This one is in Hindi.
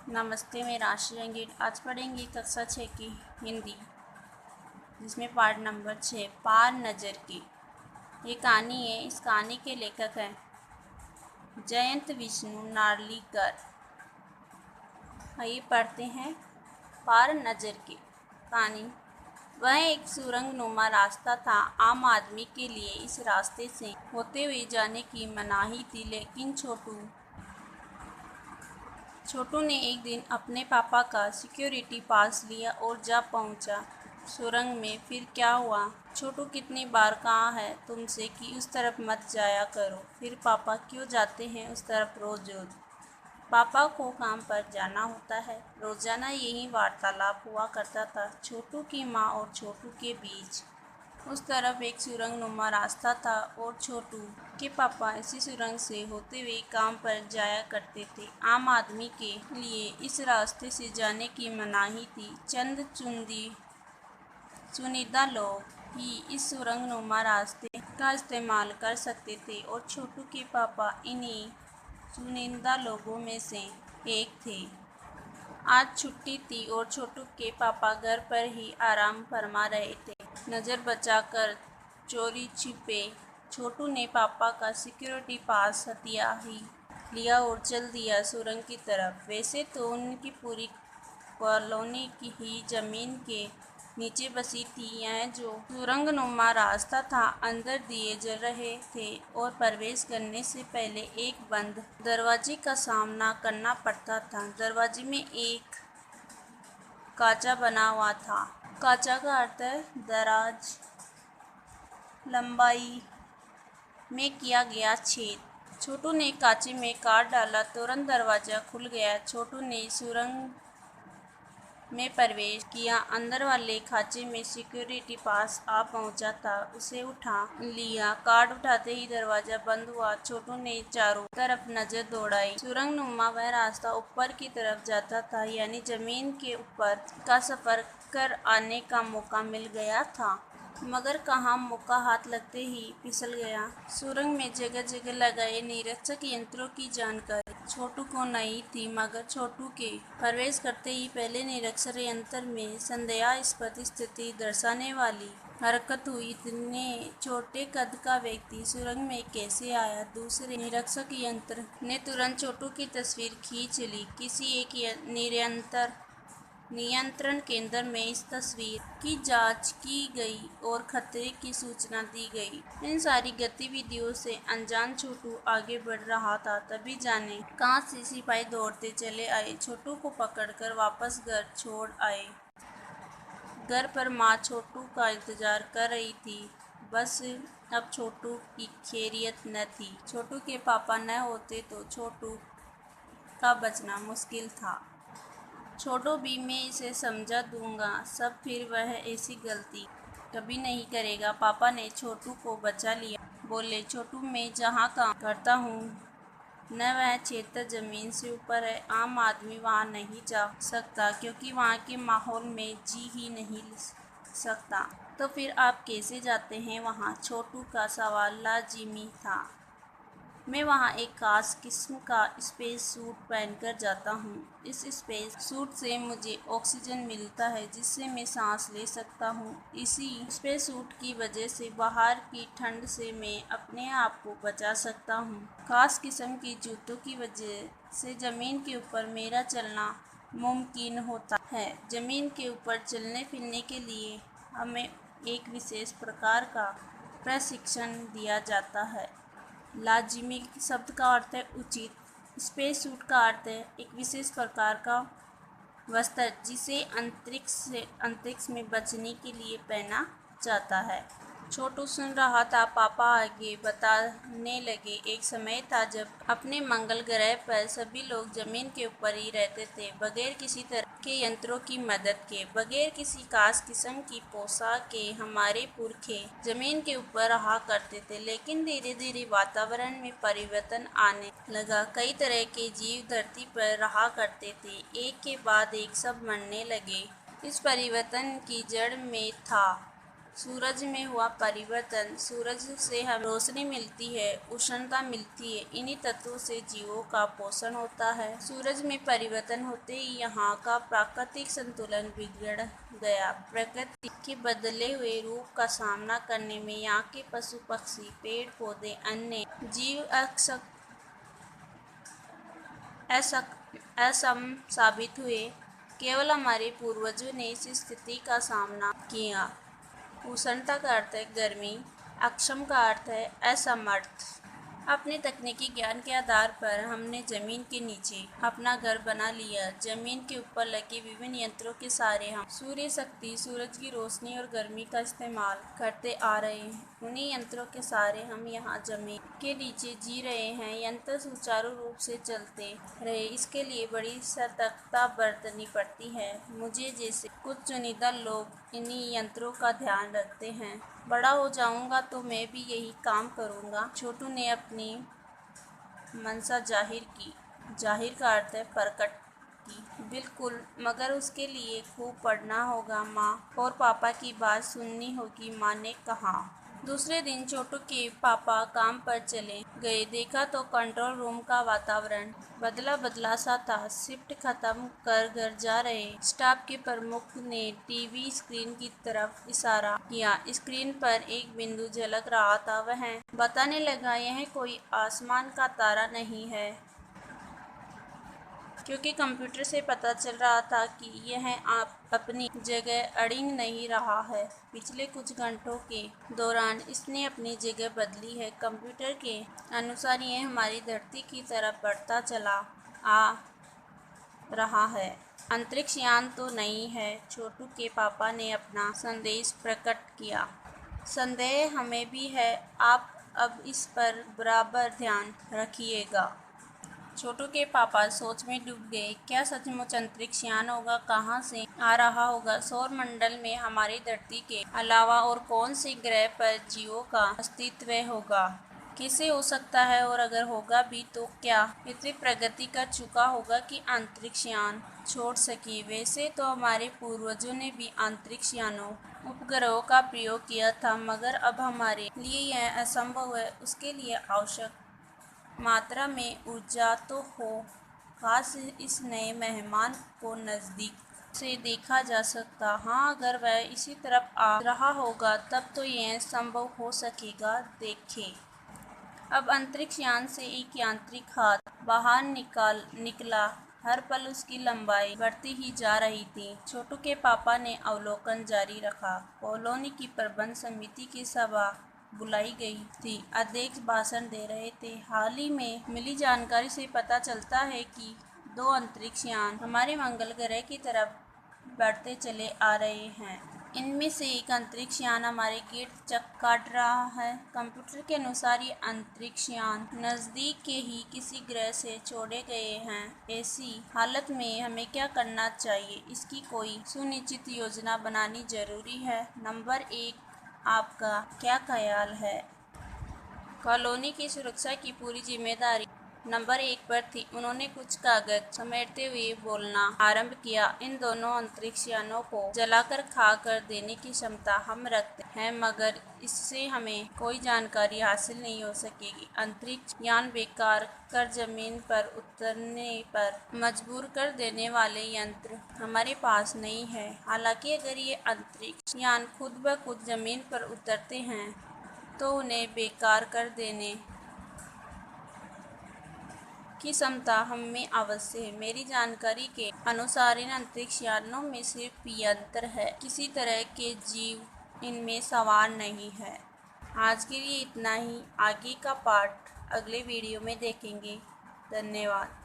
नमस्ते, मैं राशि रंगीट। आज पढ़ेंगे कक्षा 6 की हिंदी, जिसमें पाठ नंबर 6 पार नज़र की। ये कहानी है। इस कहानी के लेखक हैं जयंत विष्णु नार्लिकर। आइए पढ़ते हैं पार नज़र की कहानी। वह एक सुरंगनुमा रास्ता था। आम आदमी के लिए इस रास्ते से होते हुए जाने की मनाही थी, लेकिन छोटू ने एक दिन अपने पापा का सिक्योरिटी पास लिया और जा पहुंचा सुरंग में। फिर क्या हुआ? छोटू, कितनी बार कहा है तुमसे कि उस तरफ मत जाया करो। फिर पापा क्यों जाते हैं उस तरफ रोज रोज? पापा को काम पर जाना होता है। रोजाना यही वार्तालाप हुआ करता था छोटू की माँ और छोटू के बीच। उस तरफ एक सुरंगनुमा रास्ता था और छोटू के पापा इसी सुरंग से होते हुए काम पर जाया करते थे। आम आदमी के लिए इस रास्ते से जाने की मनाही थी। चंद चुनिंदा लोग ही इस सुरंगनुमा रास्ते का इस्तेमाल कर सकते थे और छोटू के पापा इन्हीं चुनिंदा लोगों में से एक थे। आज छुट्टी थी और छोटू के पापा घर पर ही आराम फरमा रहे थे। नज़र बचाकर चोरी छिपे छोटू ने पापा का सिक्योरिटी पास हथिया ही लिया और चल दिया सुरंग की तरफ। वैसे तो उनकी पूरी कॉलोनी की ही जमीन के नीचे बसी थी। यह जो सुरंगनुमा रास्ता था, अंदर दिए जल रहे थे और प्रवेश करने से पहले एक बंद दरवाजे का सामना करना पड़ता था। दरवाजे में एक काचा बना हुआ था। काचा का अर्थ है दराज, लंबाई में किया गया छेद। छोटू ने कांचे में काट डाला, तुरंत दरवाजा खुल गया। छोटू ने सुरंग में प्रवेश किया। अंदर वाले खांचे में सिक्योरिटी पास आ पहुंचा था। उसे उठा लिया। कार्ड उठाते ही दरवाजा बंद हुआ। छोटू ने चारों तरफ नजर दौड़ाई। सुरंगनुमा वह रास्ता ऊपर की तरफ जाता था, यानी जमीन के ऊपर का सफर कर आने का मौका मिल गया था। मगर कहाँ, मौका हाथ लगते ही फिसल गया। सुरंग में जगह जगह लगाए निरीक्षक यंत्रों की जानकारी छोटू को नहीं थी, मगर छोटू के प्रवेश करते ही पहले निरीक्षक यंत्र में संदेहास्पद स्थिति दर्शाने वाली हरकत हुई। इतने छोटे कद का व्यक्ति सुरंग में कैसे आया? दूसरे निरीक्षक यंत्र ने तुरंत छोटू की तस्वीर खींच ली। किसी एक नियंत्रण केंद्र में इस तस्वीर की जांच की गई और खतरे की सूचना दी गई। इन सारी गतिविधियों से अनजान छोटू आगे बढ़ रहा था। तभी जाने कहां से सिपाही दौड़ते चले आए, छोटू को पकड़कर वापस घर छोड़ आए। घर पर माँ छोटू का इंतजार कर रही थी। बस अब छोटू की खैरियत न थी। छोटू के पापा न होते तो छोटू का बचना मुश्किल था। छोटू भी, मैं इसे समझा दूंगा सब, फिर वह ऐसी गलती कभी नहीं करेगा। पापा ने छोटू को बचा लिया। बोले, छोटू, मैं जहाँ काम करता हूँ न वह क्षेत्र जमीन से ऊपर है। आम आदमी वहाँ नहीं जा सकता, क्योंकि वहाँ के माहौल में जी ही नहीं सकता। तो फिर आप कैसे जाते हैं वहाँ? छोटू का सवाल लाजिमी था। मैं वहाँ एक खास किस्म का स्पेस सूट पहनकर जाता हूँ। इस स्पेस सूट से मुझे ऑक्सीजन मिलता है, जिससे मैं सांस ले सकता हूँ। इसी स्पेस सूट की वजह से बाहर की ठंड से मैं अपने आप को बचा सकता हूँ। खास किस्म के जूतों की वजह से ज़मीन के ऊपर मेरा चलना मुमकिन होता है। ज़मीन के ऊपर चलने फिरने के लिए हमें एक विशेष प्रकार का प्रशिक्षण दिया जाता है। लाजिमी शब्द का अर्थ है उचित। स्पेस सूट का अर्थ है एक विशेष प्रकार का वस्त्र, जिसे अंतरिक्ष में बचने के लिए पहना जाता है। छोटू सुन रहा था। पापा आगे बताने लगे, एक समय था जब अपने मंगल ग्रह पर सभी लोग जमीन के ऊपर ही रहते थे, बगैर किसी तरह के यंत्रों की मदद के, बगैर किसी खास किस्म की पोशाक के। हमारे पुरखे जमीन के ऊपर रहा करते थे, लेकिन धीरे धीरे वातावरण में परिवर्तन आने लगा। कई तरह के जीव धरती पर रहा करते थे, एक के बाद एक सब मरने लगे। इस परिवर्तन की जड़ में था सूरज में हुआ परिवर्तन। सूरज से हमें रोशनी मिलती है, उष्णता मिलती है। इन्हीं तत्वों से जीवों का पोषण होता है। सूरज में परिवर्तन होते ही यहाँ का प्राकृतिक संतुलन बिगड़ गया। प्रकृति के बदले हुए रूप का सामना करने में यहाँ के पशु पक्षी, पेड़ पौधे, अन्य जीव असम साबित हुए। केवल हमारे पूर्वजों ने इस स्थिति का सामना किया। उष्णता का अर्थ है गर्मी, अक्षम का अर्थ है असमर्थ। अपने तकनीकी ज्ञान के आधार पर हमने जमीन के नीचे अपना घर बना लिया। जमीन के ऊपर लगे विभिन्न यंत्रों के सहारे हम सूर्य शक्ति, सूरज की रोशनी और गर्मी का इस्तेमाल करते आ रहे हैं। उन्हीं यंत्रों के सहारे हम यहाँ जमीन के नीचे जी रहे हैं। यंत्र सुचारू रूप से चलते रहे, इसके लिए बड़ी सतर्कता बरतनी पड़ती है। मुझे जैसे कुछ चुनिंदा लोग इन्हीं यंत्रों का ध्यान रखते हैं। बड़ा हो जाऊंगा तो मैं भी यही काम करूंगा। छोटू ने अपनी मंशा जाहिर की। जाहिर का अर्थ है प्रकट की। बिल्कुल, मगर उसके लिए खूब पढ़ना होगा माँ, और पापा की बात सुननी होगी, माँ ने कहा। दूसरे दिन छोटू के पापा काम पर चले गए। देखा तो कंट्रोल रूम का वातावरण बदला बदला सा था। शिफ्ट खत्म कर घर जा रहे स्टाफ के प्रमुख ने टीवी स्क्रीन की तरफ इशारा किया। स्क्रीन पर एक बिंदु झलक रहा था। वह बताने लगा, यह कोई आसमान का तारा नहीं है, क्योंकि कंप्यूटर से पता चल रहा था कि यह आप अपनी जगह अड़िंग नहीं रहा है। पिछले कुछ घंटों के दौरान इसने अपनी जगह बदली है। कंप्यूटर के अनुसार यह हमारी धरती की तरफ बढ़ता चला आ रहा है। अंतरिक्ष यान तो नहीं है। छोटू के पापा ने अपना संदेश प्रकट किया। संदेह हमें भी है, आप अब इस पर बराबर ध्यान रखिएगा। छोटू के पापा सोच में डूब गए। क्या सचमुच अंतरिक्ष यान होगा? कहाँ से आ रहा होगा? सौर मंडल में हमारी धरती के अलावा और कौन से ग्रह पर जीवों का अस्तित्व होगा? कैसे हो सकता है? और अगर होगा भी तो क्या इतनी प्रगति कर चुका होगा कि अंतरिक्ष यान छोड़ सके? वैसे तो हमारे पूर्वजों ने भी अंतरिक्ष यानों, उपग्रहों का प्रयोग किया था, मगर अब हमारे लिए यह असंभव है। उसके लिए आवश्यक मात्रा में ऊर्जा तो हो। काश इस नए मेहमान को नज़दीक से देखा जा सकता। हाँ, अगर वह इसी तरफ आ रहा होगा तब तो यह संभव हो सकेगा। देखें, अब अंतरिक्ष यान से एक यांत्रिक हाथ बाहर निकला। हर पल उसकी लंबाई बढ़ती ही जा रही थी। छोटू के पापा ने अवलोकन जारी रखा। कॉलोनी की प्रबंध समिति की सभा बुलाई गई थी। अध्यक्ष भाषण दे रहे थे। हाल ही में मिली जानकारी से पता चलता है कि 2 अंतरिक्ष यान हमारे मंगल ग्रह की तरफ बढ़ते चले आ रहे हैं। इनमें से एक अंतरिक्ष यान हमारे गेट काट रहा है। कंप्यूटर के अनुसार ये अंतरिक्ष यान नज़दीक के ही किसी ग्रह से छोड़े गए हैं। ऐसी हालत में हमें क्या करना चाहिए? इसकी कोई सुनिश्चित योजना बनानी जरूरी है। नंबर 1, आपका क्या ख्याल है? कॉलोनी की सुरक्षा की पूरी जिम्मेदारी नंबर 1 पर थी। उन्होंने कुछ कागज समेटते हुए बोलना आरंभ किया। इन दोनों अंतरिक्ष यानों को जलाकर खाक कर देने की क्षमता हम रखते हैं, मगर इससे हमें कोई जानकारी हासिल नहीं हो सकेगी। अंतरिक्ष यान बेकार कर जमीन पर उतरने पर मजबूर कर देने वाले यंत्र हमारे पास नहीं है। हालांकि अगर ये अंतरिक्ष यान खुद ब खुद जमीन पर उतरते हैं तो उन्हें बेकार कर देने की क्षमता हमें अवश्य है। मेरी जानकारी के अनुसार इन अंतरिक्ष यानों में सिर्फ यंत्र है, किसी तरह के जीव इनमें सवार नहीं है। आज के लिए इतना ही। आगे का पार्ट अगले वीडियो में देखेंगे। धन्यवाद।